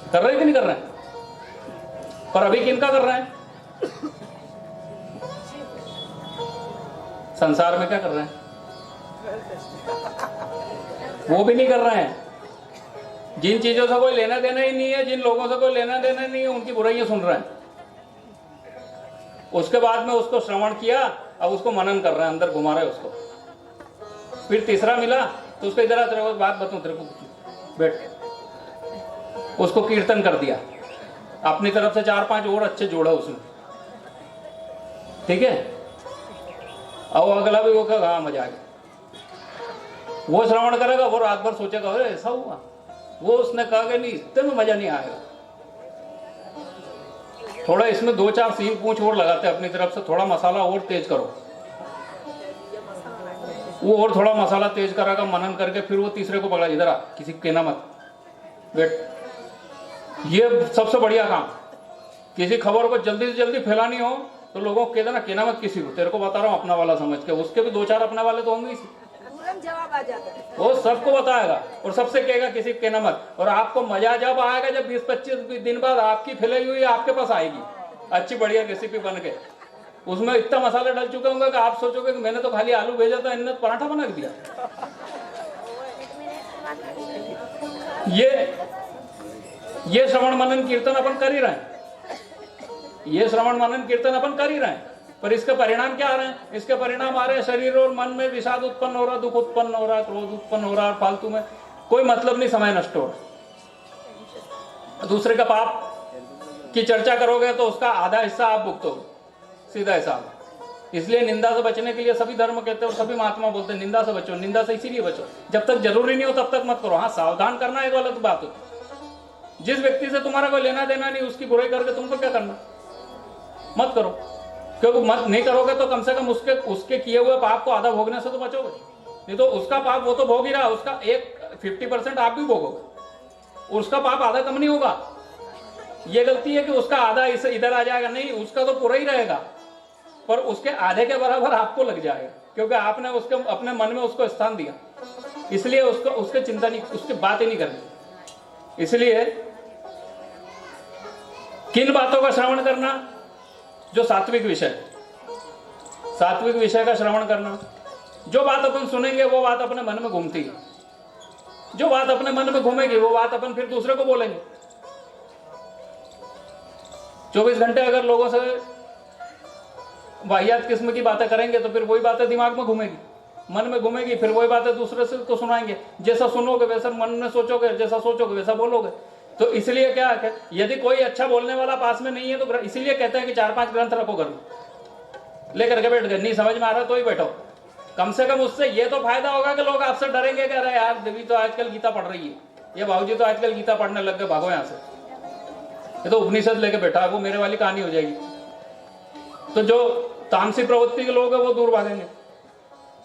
कर रहे हैं कि नहीं कर रहे हैं? पर अभी किनका कर रहे हैं? संसार में क्या कर रहे हैं? वो भी नहीं कर रहे हैं। जिन चीजों से कोई लेना देना ही नहीं है, जिन लोगों से कोई लेना देना नहीं है, उनकी बुराइयां सुन रहे हैं। उसके बाद में उसको श्रवण किया, अब उसको मनन कर रहे हैं, अंदर घुमा रहे हैं उसको। फिर तीसरा मिला तो उसको इधर तेरे को बात बताऊं, तेरे को बैठ, उसको कीर्तन कर दिया, अपनी तरफ से 4-5 और अच्छे जोड़ा उसने, ठीक है। अब अगला भी वो कहेगा हाँ मजा आ गया, वो श्रवण करेगा, वो रात भर सोचेगा अरे ऐसा हुआ, वो उसने कहा कि नहीं इतने में मजा नहीं आएगा। थोड़ा इसमें 2-4 सींग पूंछ और लगाते हैं अपनी तरफ से, थोड़ा मसाला और तेज करो, वो और थोड़ा मसाला तेज करेगा मनन करके, फिर वो तीसरे को पकड़ा, इधर आ, किसी को कहना मत, बैठ। ये सबसे बढ़िया काम, किसी खबर को जल्दी से जल्दी फैलानी हो तो लोगों को कह देना कहना मत किसी को, तेरे को बता रहा हूं अपना वाला समझ के, उसके भी 2-4 अपने वाले तो होंगे, जवाब आ जाता है, वो सबको बताएगा और सबसे कहेगा किसी को कहना मत। और आपको मजा जब आएगा जब 20-25 दिन बाद आपकी फैलाई हुई आपके पास आएगी अच्छी बढ़िया रेसिपी बन के, उसमें इतना मसाला डल चुका होगा कि आप सोचोगे कि मैंने तो खाली आलू भेजा था, इन्होंने पराठा बना दिया। ये श्रवण मनन कीर्तन अपन कर ही रहे हैं, ये श्रवण मनन कीर्तन अपन कर ही रहे हैं, पर इसके परिणाम क्या आ रहे हैं? इसके परिणाम आ रहे हैं शरीर और मन में विषाद उत्पन्न हो रहा, दुख उत्पन्न हो रहा, क्रोध उत्पन्न हो रहा, फालतू में कोई मतलब नहीं, समय नष्ट हो रहा। दूसरे का पाप की चर्चा करोगे तो उसका आधा हिस्सा आप भुगतोगे, सीधा हिसाब। इसलिए निंदा से बचने के लिए सभी धर्म कहते हैं और सभी महात्मा बोलते हैं निंदा से बचो, निंदा से इसीलिए बचो, जब तक जरूरी नहीं हो तब तक मत करो। हाँ, सावधान करना एक अलग बात होती, जिस व्यक्ति से तुम्हारा कोई लेना देना नहीं उसकी बुराई करके तुमको क्या करना, मत करो, क्योंकि मत नहीं करोगे तो कम से कम उसके किए हुए पाप को आधा भोगने से तो बचोगे, नहीं तो उसका पाप वो तो भोग ही रहा, उसका 50% आप भी भोगोगे, उसका पाप आधा कम नहीं होगा। ये गलती है कि उसका आधा इधर आ जाएगा, नहीं, उसका तो पूरा ही रहेगा, पर उसके आधे के बराबर आपको लग जाएगा, क्योंकि आपने उसके अपने मन में उसको स्थान दिया, इसलिए उसको उसके चिंता नहीं, उसकी बात ही नहीं करनी। इसलिए किन बातों का श्रवण करना? जो सात्विक विषय, सात्विक विषय का श्रवण करना। जो बात अपन सुनेंगे वो बात अपने मन में घूमती है, जो बात अपने मन में घूमेगी वो बात अपन फिर दूसरे को बोलेंगे। 24 घंटे अगर लोगों से वाहियात किस्म की बातें करेंगे तो फिर वही बातें दिमाग में घूमेगी, मन में घूमेगी, फिर वही बातें दूसरे से को सुनाएंगे। जैसा सुनोगे वैसा मन में सोचोगे, जैसा सोचोगे वैसा बोलोगे। तो इसलिए क्या है, यदि कोई अच्छा बोलने वाला पास में नहीं है तो इसीलिए कहते हैं कि 4-5 ग्रंथ रखो घर में, लेकर के बैठ गए, नहीं समझ में आ रहा तो ही बैठो। कम से कम उससे ये तो फायदा होगा कि लोग आपसे डरेंगे कि अरे यार देवी तो आजकल गीता पढ़ रही है, ये भाऊजी तो आजकल गीता पढ़ने लग गए, भागो यहाँ से, ये तो उपनिषद लेके बैठा है, वो मेरे वाली कहानी हो जाएगी। तो जो तामसिक प्रवृत्ति के लोग हैं वो दूर भागेंगे,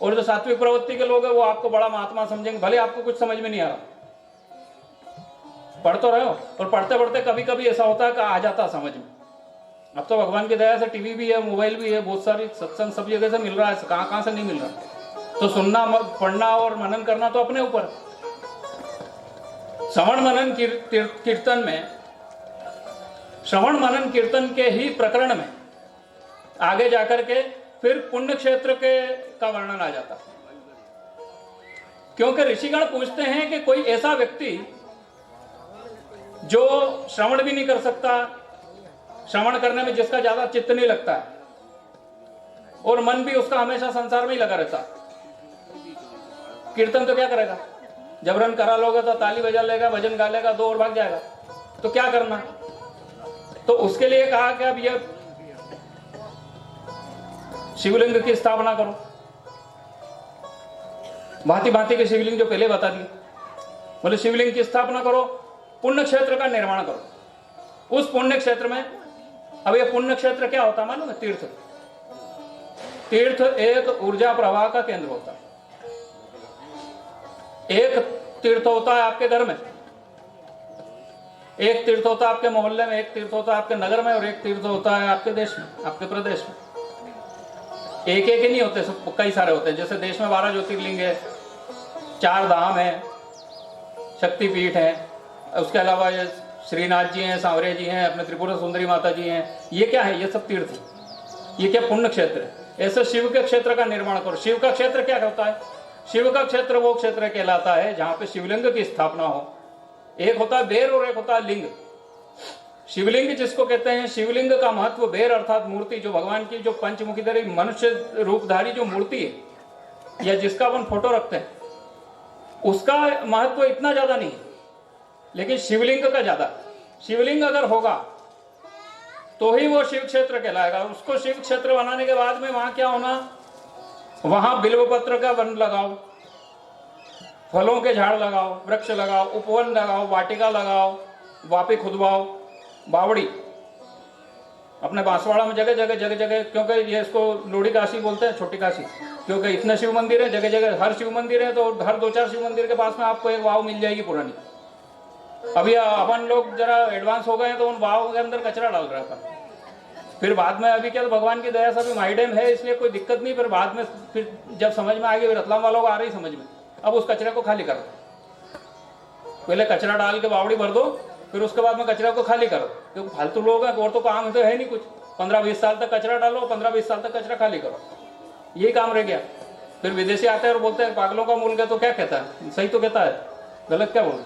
और जो सात्विक प्रवृत्ति के लोग हैं वो आपको बड़ा महात्मा समझेंगे, भले आपको कुछ समझ में नहीं आ रहा, पढ़ तो रहे हो, और पढ़ते पढ़ते कभी कभी ऐसा होता है कि आ जाता समझ में। अब तो भगवान की दया से टीवी भी है, मोबाइल भी है, बहुत सारी सत्संग सब जगह से मिल रहा है, कहाँ कहाँ से नहीं मिल रहा। तो सुनना, पढ़ना और मनन करना तो अपने ऊपर। श्रवण मनन कीर्तन में, श्रवण मनन कीर्तन के ही प्रकरण में आगे जाकर के फिर पुण्य क्षेत्र के का वर्णन आ जाता, क्योंकि ऋषिगण पूछते हैं कि कोई ऐसा व्यक्ति जो श्रवण भी नहीं कर सकता, श्रवण करने में जिसका ज्यादा चित्त नहीं लगता है, और मन भी उसका हमेशा संसार में ही लगा रहता, कीर्तन तो क्या करेगा? जबरन करा लोगे तो ताली बजा लेगा, भजन गा लेगा, 2 और भाग जाएगा, तो क्या करना? तो उसके लिए कहा कि अब ये शिवलिंग की स्थापना करो, भांति भांति के शिवलिंग जो पहले बता दिए, बोले शिवलिंग की स्थापना करो, पुण्य क्षेत्र का निर्माण करो। उस पुण्य क्षेत्र में, अब ये पुण्य क्षेत्र क्या होता है मालूम है? तीर्थ। तीर्थ एक ऊर्जा प्रवाह का केंद्र होता है। एक तीर्थ होता है आपके घर में, एक तीर्थ होता है आपके मोहल्ले में, एक तीर्थ होता है आपके नगर में, और एक तीर्थ होता है आपके देश में, आपके प्रदेश में। एक एक ही नहीं होते, सब कई सारे होते हैं। जैसे देश में 12 ज्योतिर्लिंग है, 4 धाम है, शक्तिपीठ है, उसके अलावा ये श्रीनाथ जी हैं, सांवरे जी हैं, अपने त्रिपुरा सुंदरी माता जी हैं, ये क्या है? ये सब तीर्थ है। ये क्या पुण्य क्षेत्र है? ऐसे शिव के क्षेत्र का निर्माण करो। शिव का क्षेत्र क्या होता है? शिव का क्षेत्र वो क्षेत्र कहलाता है जहां पे शिवलिंग की स्थापना हो। एक होता है बेर और एक होता है लिंग। शिवलिंग जिसको कहते हैं, शिवलिंग का महत्व, बेर अर्थात मूर्ति, जो भगवान की जो पंचमुखीधरी मनुष्य रूपधारी जो मूर्ति है या जिसका अपन फोटो रखते हैं, उसका महत्व इतना ज्यादा नहीं है, लेकिन शिवलिंग का ज्यादा। शिवलिंग अगर होगा तो ही वो शिव क्षेत्र कहलाएगा। उसको शिव क्षेत्र बनाने के बाद में वहां क्या होना, वहां बिल्व पत्र का वन लगाओ, फलों के झाड़ लगाओ, वृक्ष लगाओ, उपवन लगाओ, वाटिका लगाओ, वापी खुदवाओ, बावड़ी अपने बांसवाड़ा में जगह जगह जगह जगह, क्योंकि ये इसको लोड़ी काशी बोलते हैं, छोटी काशी, क्योंकि इतने शिव मंदिर है जगह जगह। हर शिव मंदिर है तो हर 2-4 शिव मंदिर के पास में आपको एक वाव मिल जाएगी पुरानी। अभी अपन लोग जरा एडवांस हो गए हैं तो उन वाव के अंदर कचरा डाल रहा था। फिर बाद में अभी क्या, तो भगवान की दया से अभी माई डैम है इसलिए कोई दिक्कत नहीं। फिर बाद में फिर जब समझ में आ गई, रतलाम वालों को आ रही समझ में, अब उस कचरे को खाली करो। पहले कचरा डाल के बावड़ी भर दो, फिर उसके बाद में कचरा को खाली करो, क्योंकि फालतू लोग हैं और तो काम तो है नहीं कुछ। 15-20 साल तक कचरा डालो, 15-20 साल तक कचरा खाली करो, यही काम रह गया। फिर विदेशी आते हैं और बोलते हैं पागलों का मुल्क है, तो क्या कहता है? सही तो कहता है, गलत क्या बोल?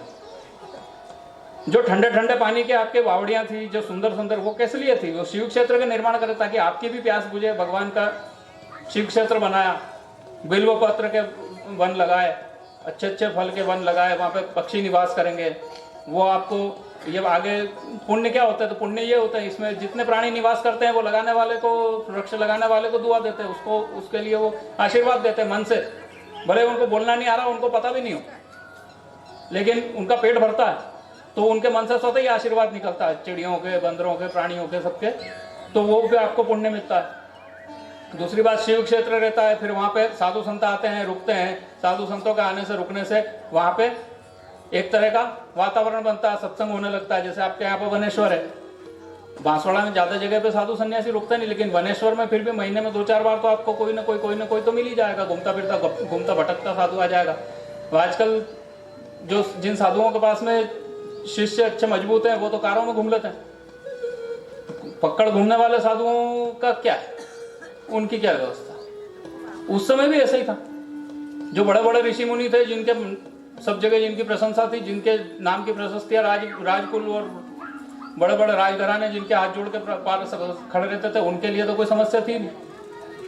जो ठंडे ठंडे पानी के आपके बावड़ियां थी, जो सुंदर सुंदर, वो कैसे लिए थी? वो शिव क्षेत्र का निर्माण करे ताकि आपकी भी प्यास बुझे। भगवान का शिव क्षेत्र बनाया, बिल्व पत्र के वन लगाए, अच्छे अच्छे फल के वन लगाए, वहां पे पक्षी निवास करेंगे। वो आपको ये आगे पुण्य क्या होता है? तो पुण्य ये होता है, इसमें जितने प्राणी निवास करते हैं वो लगाने वाले को, वृक्ष लगाने वाले को दुआ देते हैं, उसको, उसके लिए वो आशीर्वाद देते हैं मन से। भले उनको बोलना नहीं आ रहा, उनको पता भी नहीं हो, लेकिन उनका पेट भरता है तो उनके मन से स्वतः ही आशीर्वाद निकलता है, चिड़ियों के, बंदरों के, प्राणियों के, सबके। तो वो भी आपको पुण्य मिलता है। दूसरी बात, शिव क्षेत्र रहता है, फिर वहां पे साधु संत आते हैं, रुकते हैं। साधु संतों के आने से, रुकने से वहां पे एक तरह का वातावरण बनता है, सत्संग होने लगता है। जैसे आपके यहाँ पे वनेश्वर है, बांसवाड़ा में ज्यादा जगह पे साधु सन्यासी रुकते नहीं, लेकिन वनेश्वर में फिर भी महीने में 2-4 बार तो आपको कोई ना कोई तो मिल ही जाएगा, घूमता फिरता, घूमता भटकता साधु आ जाएगा। तो आजकल जो जिन साधुओं के पास में शिष्य अच्छे मजबूत हैं, वो तो कारों में घूम लेते हैं। पकड़ घूमने वाले साधुओं का क्या है, उनकी क्या व्यवस्था? उस समय भी ऐसा ही था। जो बड़े बड़े ऋषि मुनि थे, जिनके सब जगह जिनकी प्रशंसा थी, जिनके नाम की प्रशस्तियां, राजकुल और बड़े बड़े राजघराने जिनके हाथ जोड़ के पार खड़े रहते थे, उनके लिए तो कोई समस्या थी नहीं।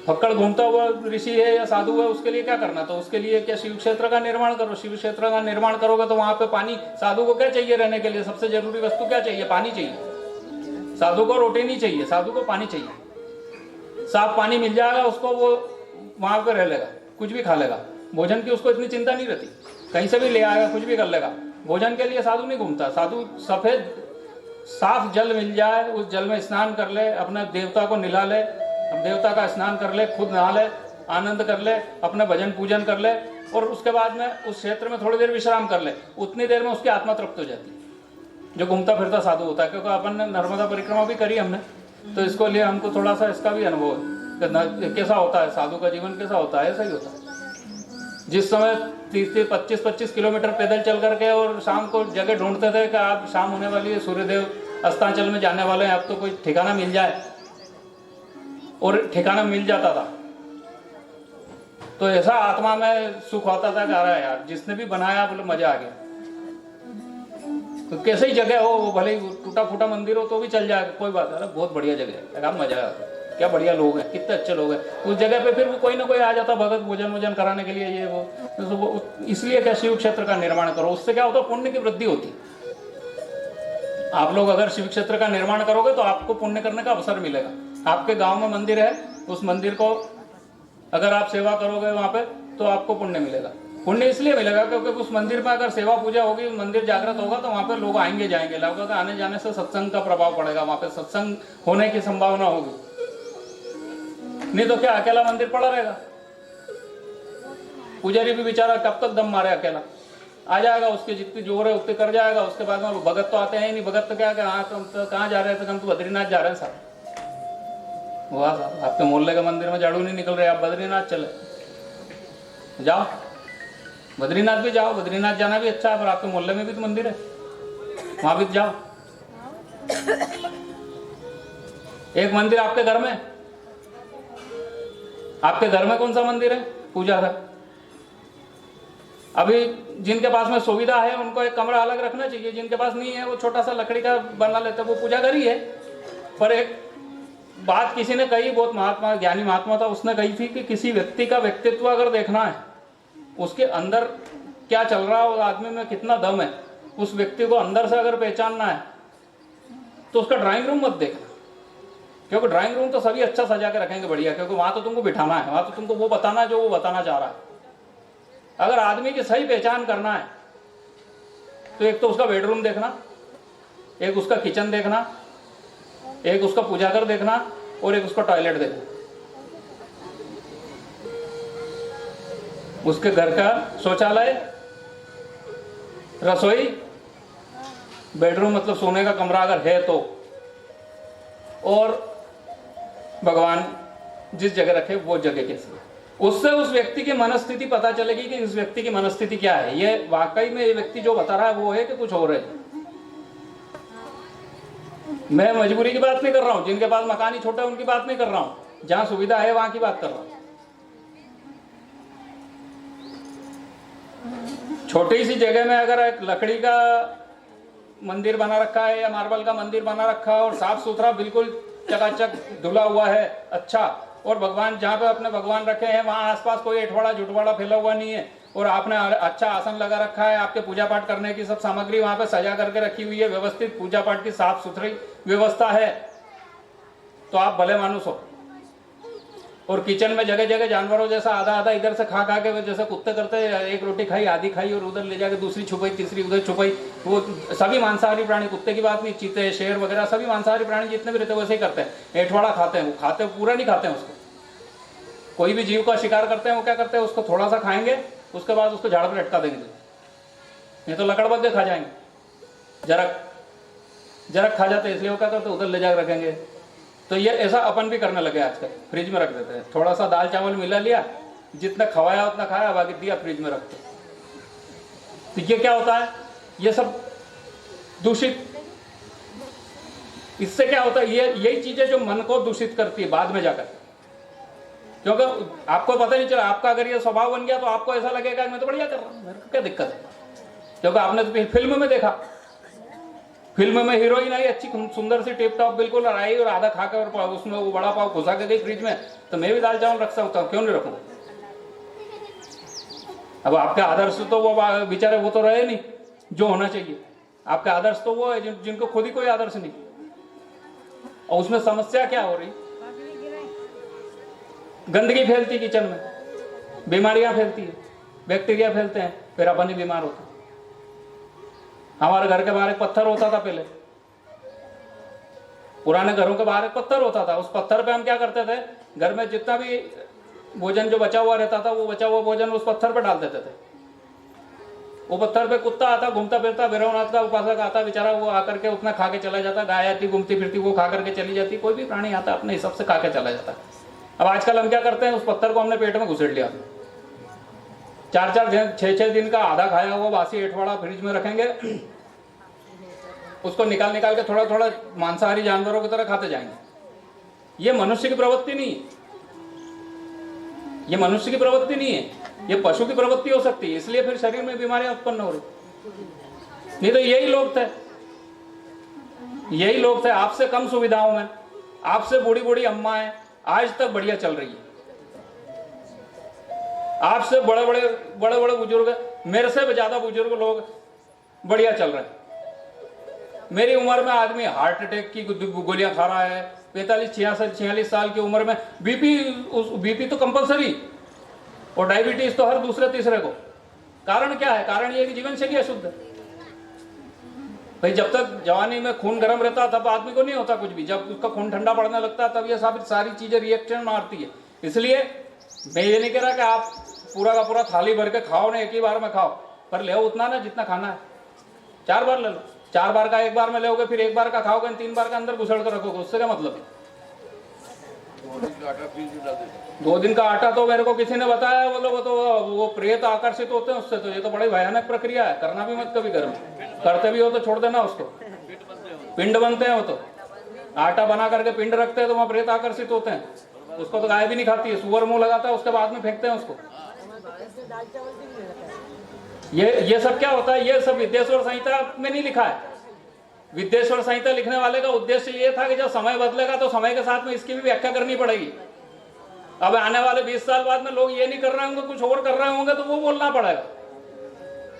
फक्कड़ घूमता हुआ ऋषि है या साधु है, उसके लिए क्या करना? तो उसके लिए क्या, शिव क्षेत्र का निर्माण करो। शिव क्षेत्र का निर्माण करोगे तो वहां पे पानी, साधु को क्या चाहिए रहने के लिए? सबसे जरूरी वस्तु क्या चाहिए? पानी चाहिए। साधु को रोटी नहीं चाहिए, साधु को पानी चाहिए। साफ पानी मिल जाएगा उसको, वो वहां पे रह लेगा, कुछ भी खा लेगा। भोजन की उसको इतनी चिंता नहीं रहती, कहीं से भी ले आएगा, कुछ भी कर लेगा। भोजन के लिए साधु नहीं घूमता। साधु सफेद साफ जल मिल जाए, उस जल में स्नान कर ले, अपने देवता को निला ले, देवता का स्नान कर ले, खुद नहा ले, आनंद कर ले, अपने भजन पूजन कर ले, और उसके बाद में उस क्षेत्र में थोड़ी देर विश्राम कर ले। उतनी देर में उसकी आत्मा तृप्त हो जाती है, जो घूमता फिरता साधु होता है। क्योंकि अपन ने नर्मदा परिक्रमा भी करी हमने, तो इसको लिए हमको थोड़ा सा इसका भी अनुभव है कैसा होता है साधु का जीवन, कैसा होता है। ऐसा ही होता है। जिस समय 30-25 किलोमीटर पैदल चल करके और शाम को जगह ढूंढते थे कि आप शाम होने वाली है, सूर्यदेव अस्तांचल में जाने वाले हैं, अब तो कोई ठिकाना मिल जाए, और ठिकाना मिल जाता था, तो ऐसा आत्मा में सुख होता था कि अरे यार, जिसने भी बनाया बोले मजा आ गया। तो कैसे ही जगह हो, वो भले टूटा फूटा मंदिर हो तो भी चल जाएगा, कोई बात नहीं, बहुत बढ़िया जगह है, मजा आता है, क्या बढ़िया लोग हैं, कितने अच्छे लोग हैं। उस जगह पे फिर वो कोई ना कोई आ जाता भगत भोजन वोजन कराने के लिए, ये वो। इसलिए क्या, शिव क्षेत्र का निर्माण करो, उससे क्या होता है, पुण्य की वृद्धि होती। आप लोग अगर शिव क्षेत्र का निर्माण करोगे तो आपको पुण्य करने का अवसर मिलेगा। आपके गांव में मंदिर है, उस मंदिर को अगर आप सेवा करोगे वहां पे, तो आपको पुण्य मिलेगा। पुण्य इसलिए मिलेगा क्योंकि उस मंदिर में अगर सेवा पूजा होगी, मंदिर जागृत होगा, तो वहां पे लोग आएंगे जाएंगे, लोगों का आने जाने से सत्संग का प्रभाव पड़ेगा, वहां पे सत्संग होने की संभावना होगी। नहीं तो क्या, अकेला मंदिर पड़ा रहेगा, पुजारी भी बेचारा कब तक दम मारे, अकेला आ जाएगा, उसके जितनी जोर है उतनी कर जाएगा, उसके बाद में भगत तो आते हैं ही नहीं। भगत तो क्या, हाँ तुम तो कहाँ जा रहे थे? हम तो बद्रीनाथ जा रहे हैं साहब। वाह साहब, आपके मोहल्ले के मंदिर में झाड़ू नहीं निकल रहे, आप बद्रीनाथ चले जाओ, बद्रीनाथ भी जाओ। बद्रीनाथ जाना भी अच्छा है, पर आपके मोहल्ले में भी तो मंदिर है, वहां भी जाओ, एक मंदिर आपके घर में, आपके घर में कौन सा मंदिर है? पूजा घर। अभी जिनके पास में सुविधा है उनको एक कमरा अलग रखना चाहिए, जिनके पास नहीं है वो छोटा सा लकड़ी का बना लेते, वो पूजा घर ही है। पर एक बात किसी ने कही, बहुत महात्मा ज्ञानी महात्मा था, उसने कही थी कि किसी व्यक्ति का व्यक्तित्व अगर देखना है, उसके अंदर क्या चल रहा है, उस आदमी में कितना दम है, उस व्यक्ति को अंदर से अगर पहचानना है तो उसका ड्राइंग रूम मत देखना, क्योंकि ड्राइंग रूम तो सभी अच्छा सजा के रखेंगे बढ़िया, क्योंकि वहां तो तुमको बिठाना है, वहां तो तुमको वो बताना है जो वो बताना चाह रहा है। अगर आदमी की सही पहचान करना है तो एक तो उसका बेडरूम देखना, एक उसका किचन देखना, एक उसका पूजा घर देखना, और एक उसका टॉयलेट देखना। उसके घर का शौचालय, रसोई, बेडरूम मतलब सोने का कमरा अगर है तो, और भगवान जिस जगह रखे वो जगह कैसी है। उससे उस व्यक्ति की मनस्थिति पता चलेगी कि इस व्यक्ति की मनस्थिति क्या है, ये वाकई में ये व्यक्ति जो बता रहा है वो है कि कुछ और है। मैं मजबूरी की बात नहीं कर रहा हूं, जिनके पास मकान ही छोटा है उनकी बात नहीं कर रहा हूं, जहां सुविधा है वहां की बात कर रहा हूं। छोटी सी जगह में अगर एक लकड़ी का मंदिर बना रखा है या मार्बल का मंदिर बना रखा है और साफ सुथरा बिल्कुल चकाचक धुला हुआ है अच्छा, और भगवान जहाँ पे अपने भगवान रखे हैं वहाँ आसपास कोई एठवाड़ा जुटवाड़ा फैला हुआ नहीं है, और आपने अच्छा आसन लगा रखा है, आपके पूजा पाठ करने की सब सामग्री वहाँ पे सजा करके रखी हुई है, व्यवस्थित पूजा पाठ की साफ सुथरी व्यवस्था है, तो आप भले मानुस हो। और किचन में जगह जगह जानवरों जैसा आधा आधा इधर से खा के जैसे कुत्ते करते हैं, एक रोटी खाई आधी खाई और उधर ले जाके दूसरी छुपाई, तीसरी उधर छुपाई, वो सभी मांसाहारी प्राणी, कुत्ते की बात नहीं, चीते शेर वगैरह सभी मांसाहारी प्राणी जितने भी रहते हैं वैसे ही करते हैं। एठवाड़ा खाते हैं, वो खाते पूरा नहीं खाते हैं उसको। कोई भी जीव का शिकार करते हैं वो क्या करते हैं, उसको थोड़ा सा खाएंगे, उसके बाद उसको झाड़ पर लटका देंगे, नहीं तो लकड़बग्गे खा जाएंगे। जरक खा जाते हैं, इसलिए वो क्या करते हैं उधर ले जाकर रखेंगे। तो ये ऐसा अपन भी करने लगे आजकल, फ्रिज में रख देते हैं, थोड़ा सा दाल चावल मिला लिया, जितना खवाया उतना खाया, बाकी दिया फ्रिज में रखते। तो ये क्या होता है, ये सब दूषित। इससे क्या होता है, ये यही चीजें जो मन को दूषित करती है बाद में जाकर, क्योंकि आपको पता नहीं चला। आपका अगर ये स्वभाव बन गया तो आपको ऐसा लगेगा मैं तो बढ़िया कर रहा हूं, मेरे को क्या दिक्कत है, क्योंकि आपने तो फिल्म में देखा, फिल्म में हीरोइन आई अच्छी सुंदर सी टिप टॉप बिल्कुल आई और आधा खाकर और उसमें वो बड़ा पाव घुसा के गई फ्रिज में, तो मैं भी दाल चावल रख सकता हूँ, क्यों नहीं रखूं। अब आपके आदर्श तो वो बेचारे वो तो रहे नहीं जो होना चाहिए, आपके आदर्श तो वो है जिनको खुद ही कोई आदर्श नहीं। और उसमें समस्या क्या हो रही, गंदगी फैलती किचन में, बीमारियां फैलती है, बैक्टीरिया फैलते हैं, फिर अपन ही बीमार होते हैं। हमारे घर के बाहर एक पत्थर होता था पहले, पुराने घरों के बाहर एक पत्थर होता था, उस पत्थर पे हम क्या करते थे, घर में जितना भी भोजन जो बचा हुआ रहता था वो बचा हुआ भोजन उस पत्थर पे डाल देते थे। वो पत्थर पे कुत्ता आता घूमता फिरता, भैरवनाथ का उपासक आता बेचारा, वो आकर के उतना खा के चला जाता, गाय आती घूमती फिरती वो खा करके चली जाती, कोई भी प्राणी आता अपने हिसाब से खा के चला जाता। अब आजकल हम क्या करते हैं, उस पत्थर को हमने पेट में घुसेड़ लिया, 4-4 दिन 6-6 दिन का आधा खाया हुआ बासी एठवाड़ा फ्रिज में रखेंगे, उसको निकाल के थोड़ा थोड़ा मांसाहारी जानवरों की तरह खाते जाएंगे। ये मनुष्य की प्रवृत्ति नहीं है, ये मनुष्य की प्रवृत्ति नहीं है, ये पशु की प्रवृत्ति हो सकती है, इसलिए फिर शरीर में बीमारियां उत्पन्न हो रही। नहीं तो यही लोग थे आपसे कम सुविधाओं में, आपसे बूढ़ी बूढ़ी अम्माएं आज तक बढ़िया चल रही है, आपसे बड़े बड़े बुजुर्ग, मेरे से भी ज्यादा बुजुर्ग लोग बढ़िया चल रहे हैं। मेरी उम्र में आदमी हार्ट अटैक की गोलियां खा रहा है, 45-46 साल की उम्र में बीपी तो कंपलसरी, और डायबिटीज तो हर दूसरे तीसरे को। कारण क्या है, कारण ये कि जीवन शैली अशुद्ध है भाई। जब तक जवानी में खून गर्म रहता तब आदमी को नहीं होता कुछ भी, जब उसका खून ठंडा पड़ने लगता है तब ये सारी चीजें रिएक्शन मारती है। इसलिए मैं ये नहीं कह रहा कि आप पूरा का पूरा थाली भर के खाओ ना, एक ही बार में खाओ, पर ले उतना ना जितना खाना है, 4 बार ले लो। 4 बार का एक बार में लोगे, फिर एक बार का खाओगे, 3 बार का अंदर घुसड़ कर रखोगे, उससे क्या मतलब है। 2 दिन का आटा तो मेरे को किसी ने बताया, वो प्रेत आकर्षित होते हैं उससे, तो ये तो बड़ी भयानक प्रक्रिया है, करना भी मत कभी घर में, करते भी हो तो छोड़ देना उसको। पिंड बनते हैं वो तो, आटा बना करके पिंड रखते हैं तो वहां प्रेत आकर्षित होते हैं। उसको तो गाय भी नहीं खाती है, सुअर मुंह लगाता है उसके बाद में फेंकते हैं उसको। ये सब क्या होता है, ये सब विद्येश्वर संहिता में नहीं लिखा है। विद्येश्वर संहिता लिखने वाले का उद्देश्य ये था कि जब समय बदलेगा तो समय के साथ में इसकी भी व्याख्या करनी पड़ेगी। अब आने वाले 20 साल बाद में लोग ये नहीं कर रहे होंगे, कुछ और कर रहे होंगे, तो वो बोलना पड़ेगा।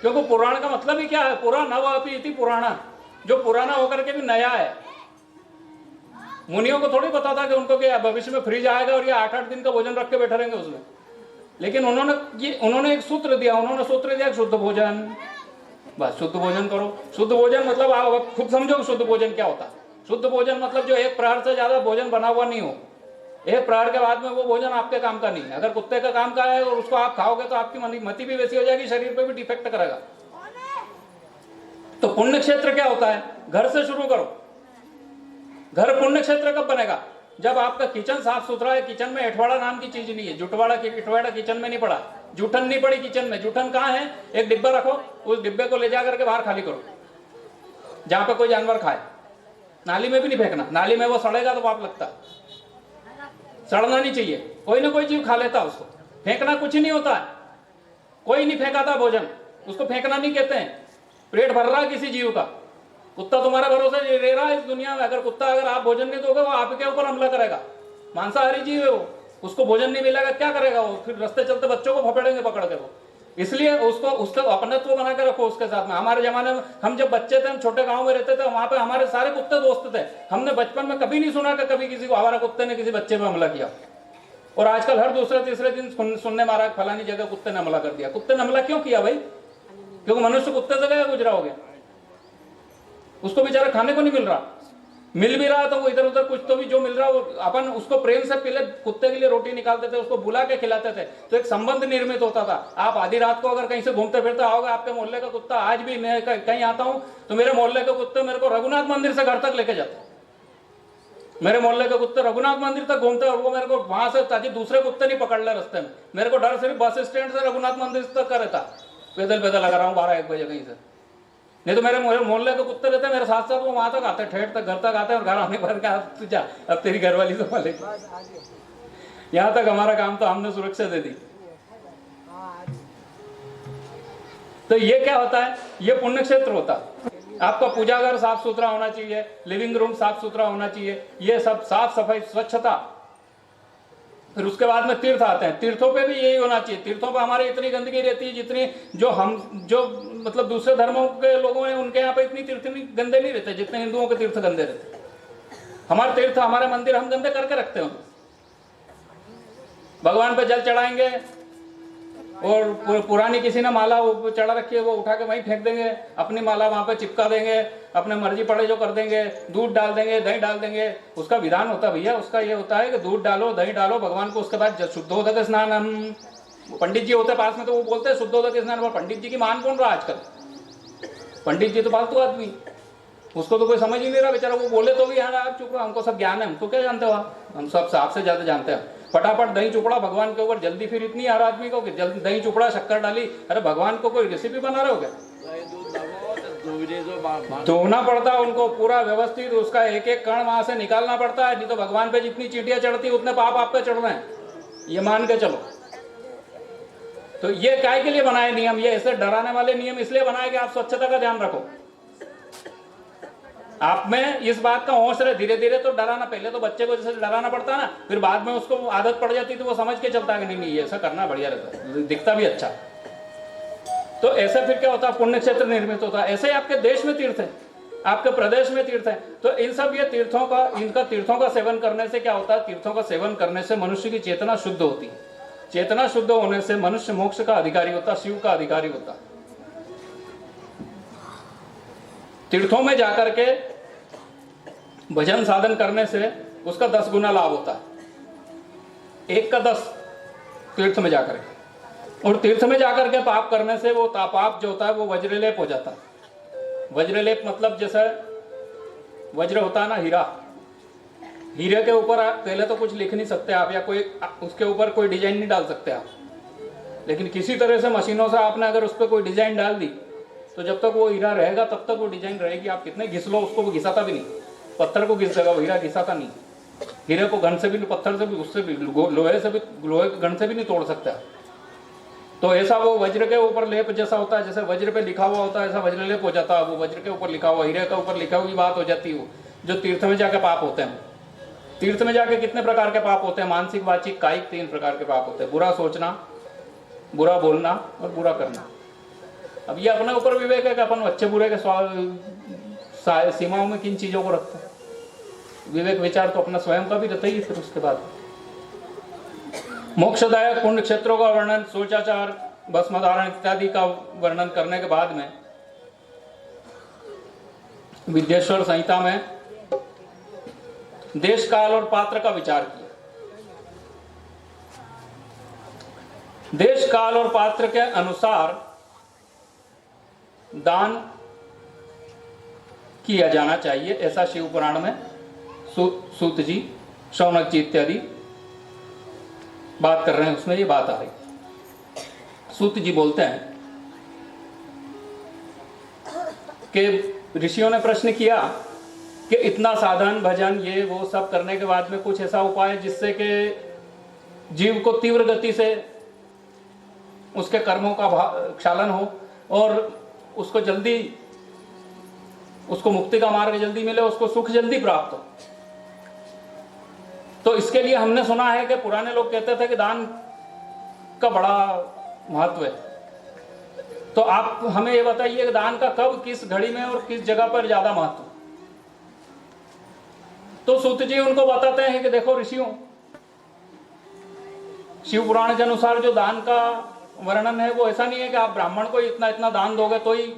क्योंकि पुराण का मतलब ही क्या है, पुरा नव अपि इति पुराना, जो पुराना होकर के भी नया है। मुनियों को थोड़ी पता था कि उनको क्या भविष्य में फ्रिज आएगा और ये 8-8 दिन का भोजन रख के बैठे रहेंगे उसमें। लेकिन उन्होंने एक सूत्र दिया, शुद्ध भोजन। बस शुद्ध भोजन करो। शुद्ध भोजन मतलब आप खुद समझो शुद्ध भोजन क्या होता है। शुद्ध भोजन मतलब जो एक प्रहर से ज्यादा भोजन बना हुआ नहीं हो। एक प्रहर के बाद में वो भोजन आपके काम का नहीं है। अगर कुत्ते का काम का है और उसको आप खाओगे तो आपकी मति भी वैसी हो जाएगी, शरीर पे भी डिफेक्ट करेगा। तो पुण्य क्षेत्र क्या होता है, घर से शुरू करो। घर पुण्य क्षेत्र कब बनेगा, जब आपका किचन साफ सुथरा है। किचन में एठवाड़ा नाम की चीज नहीं है, इटवाड़ा किचन में नहीं पड़ा, जूठन नहीं पड़ी किचन में। जूठन कहाँ है, एक डिब्बा रखो, उस डिब्बे को ले जाकर के बाहर खाली करो, जहां पे कोई जानवर खाए। नाली में भी नहीं फेंकना, नाली में वो सड़ेगा तो पाप लगता। सड़ना नहीं चाहिए, कोई ना कोई जीव खा लेता उसको। फेंकना कुछ नहीं होता है, कोई नहीं फेंका था भोजन, उसको फेंकना नहीं कहते हैं। पेट भर रहा है किसी जीव का, कुत्ता तुम्हारे भरोसे रह रहा है इस दुनिया में। अगर आप भोजन नहीं दोगे वो आपके ऊपर हमला करेगा। मांसाहारी जीव है वो, उसको भोजन नहीं मिलेगा क्या करेगा वो, फिर रास्ते चलते बच्चों को फपेड़ेंगे पकड़ के वो। इसलिए उसका अपनत्व बना के रखो उसके साथ में। हमारे जमाने में हम जब बच्चे थे, हम छोटे गांव में रहते थे, वहां पे हमारे सारे कुत्ते दोस्त थे। हमने बचपन में कभी नहीं सुना कि कभी किसी को हमारा कुत्ते ने किसी बच्चे पे हमला किया। और आजकल हर दूसरे तीसरे दिन सुनने मारा फलानी जगह कुत्ते ने हमला कर दिया। कुत्ते ने हमला क्यों किया भाई, क्योंकि मनुष्य कुत्ते से गया गुजरा हो गया, उसको बेचारा खाने को नहीं मिल रहा। मिल भी रहा तो वो इधर उधर कुछ तो भी जो मिल रहा वो अपन उसको प्रेम से पहले कुत्ते के लिए रोटी निकालते थे, उसको बुला के खिलाते थे, तो एक संबंध निर्मित होता था। आप आधी रात को अगर कहीं से घूमते फिरते आओगे, आपके मोहल्ले का कुत्ता, आज भी मैं कहीं आता हूं तो मेरे मोहल्ले के कुत्ते मेरे को रघुनाथ मंदिर से घर तक लेके जाते। मेरे मोहल्ले के कुत्ते रघुनाथ मंदिर तक घूमते और वो मेरे को वहां से, ताकि दूसरे कुत्ते नहीं पकड़ ले रास्ते में। मेरे को डर सिर्फ बस स्टैंड से रघुनाथ मंदिर तक का रहता, पैदल लगा रहा हूँ 12-1 बजे कहीं से। नहीं तो मेरे मोहल्ले के कुत्ते रहते मेरे साथ साथ, वो वहां तक आते, ठेठ तक घर तक आते और घर आने पर क्या तू जा, अब तेरी घरवाली से पाले। यहाँ तक हमारा काम तो हमने सुरक्षा दे दी। तो ये क्या होता है, ये पुण्य क्षेत्र होता है। आपका पूजा घर साफ सुथरा होना चाहिए, लिविंग रूम साफ सुथरा होना चाहिए, ये सब साफ सफाई स्वच्छता। फिर उसके बाद में तीर्थ आते हैं। तीर्थों पे भी यही होना चाहिए। तीर्थों पे हमारे इतनी गंदगी रहती है जितनी जो मतलब दूसरे धर्मों के लोगों हैं उनके यहाँ पे इतनी तीर्थ गंदे नहीं रहते जितने हिंदुओं के तीर्थ गंदे रहते। हमारे तीर्थ, हमारे मंदिर हम गंदे करके रखते हैं। भगवान पे जल चढ़ाएंगे और पुरानी किसी ने माला चढ़ा रखी है वो उठा के वहीं फेंक देंगे, अपनी माला वहां पे चिपका देंगे, अपने मर्जी पड़े जो कर देंगे, दूध डाल देंगे, दही डाल देंगे। उसका विधान होता है भैया, उसका ये होता है कि दूध डालो, दही डालो भगवान को, उसके बाद शुद्धोदक स्नान। हम पंडित जी होते पास में तो वो बोलते हैं शुद्धोदक स्नान, पर पंडित जी की मान कौन रहा आजकल। पंडित जी तो फालतू आदमी, उसको तो कोई समझ ही नहीं रहा बेचारा। वो बोले तो भी यार आप चुप रहो, हमको सब ज्ञान है, हमको क्या जानते हो आप, हम सब आपसे ज्यादा जानते हैं। फटाफट दही चुपड़ा भगवान के ऊपर, जल्दी फिर इतनी हर आदमी को कि जल्दी दही चुपड़ा शक्कर डाली। अरे भगवान को कोई रेसिपी बना रहे हो क्या, धोना पड़ता है उनको पूरा व्यवस्थित, उसका एक एक कण वहां से निकालना पड़ता है। नहीं तो भगवान पे जितनी चींटियां चढ़ती उतने पाप आप पे चढ़ रहे हैं, ये मान के चलो। तो ये काय के लिए बनाए नियम, ये ऐसे डराने वाले नियम इसलिए बनाए कि आप स्वच्छता का ध्यान रखो। आप में इस बात का होश रहे, धीरे धीरे तो डराना। पहले तो बच्चे को जैसे डराना पड़ता है ना, फिर बाद में उसको आदत पड़ जाती तो वो समझ के चलता है कि नहीं ये ऐसा करना बढ़िया रहता है, दिखता भी अच्छा। तो ऐसे फिर क्या होता है, पुण्य क्षेत्र निर्मित होता है। ऐसे ही आपके देश में तीर्थ है, आपके प्रदेश में तीर्थ है। तो इन सब ये तीर्थों का सेवन करने से क्या होता है, तीर्थों का सेवन करने से मनुष्य की चेतना शुद्ध होती है। चेतना शुद्ध होने से मनुष्य मोक्ष का अधिकारी होता, शिव का अधिकारी होता। तीर्थों में जाकर के भजन साधन करने से उसका 10 गुना लाभ होता है, 1 का 10 तीर्थ में जाकर के। और तीर्थ में जाकर के पाप करने से वो पाप जो होता है वो वज्रलेप हो जाता है। वज्रलेप मतलब जैसे वज्र होता है ना, हीरा, हीरे के ऊपर पहले तो कुछ लिख नहीं सकते आप, या कोई उसके ऊपर कोई डिजाइन नहीं डाल सकते आप। लेकिन किसी तरह से मशीनों से आपने अगर उस पर कोई डिजाइन डाल दी तो जब तक वो हीरा रहेगा तब तक वो डिजाइन रहेगी। आप कितने घिस लो उसको, वो घिसाता भी नहीं। पत्थर को घिस देगा, वो हीरा घिसाता नहीं। हीरे को घन से भी, पत्थर से भी, उससे भी, लोहे से भी, लोहे के घन से भी नहीं तोड़ सकता। तो ऐसा वो वज्र के ऊपर लेप जैसा होता है, जैसे वज्र पे लिखा हुआ होता है ऐसा वज्र लेप हो जाता है। वो वज्र के ऊपर लिखा हुआ, हीरे के ऊपर लिखा हुई बात हो जाती है। वो जो तीर्थ में जाके पाप होते हैं, तीर्थ में जाके कितने प्रकार के पाप होते हैं? मानसिक, वाचिक, कायिक, 3 प्रकार के पाप होते हैं। बुरा सोचना, बुरा बोलना और बुरा करना। अब ये अपने ऊपर विवेक है कि अपन अच्छे बुरे के सीमाओं में किन चीजों को रखते हैं। विवेक विचार तो अपना स्वयं का भी रहता ही। फिर उसके बाद मोक्षदायक पुण्य क्षेत्रों का वर्णन, सोचाचार, भस्म धारण इत्यादि का वर्णन करने के बाद में विद्येश्वर संहिता में देश, काल और पात्र का विचार किया। देश, काल और पात्र के अनुसार दान किया जाना चाहिए, ऐसा शिव पुराण में सूत जी, शौनक जी इत्यादि बात कर रहे हैं, उसमें ये बात आ रही। सूत जी बोलते हैं कि ऋषियों ने प्रश्न किया कि इतना साधन, भजन, ये वो सब करने के बाद में कुछ ऐसा उपाय जिससे कि जीव को तीव्र गति से उसके कर्मों का क्षालन हो और उसको जल्दी, उसको मुक्ति का मार्ग जल्दी मिले, उसको सुख जल्दी प्राप्त हो। तो इसके लिए हमने सुना है कि पुराने लोग कहते थे कि दान का बड़ा महत्व है। तो आप हमें ये बताइए कि दान का कब, किस घड़ी में और किस जगह पर ज्यादा महत्व? तो सूत जी उनको बताते हैं कि देखो ऋषियों, शिव पुराण के अनुसार जो दान का वर्णन है वो ऐसा नहीं है कि आप ब्राह्मण को इतना इतना दान दोगे तो ही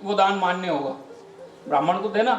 वो दान मान्य होगा। ब्राह्मण को देना,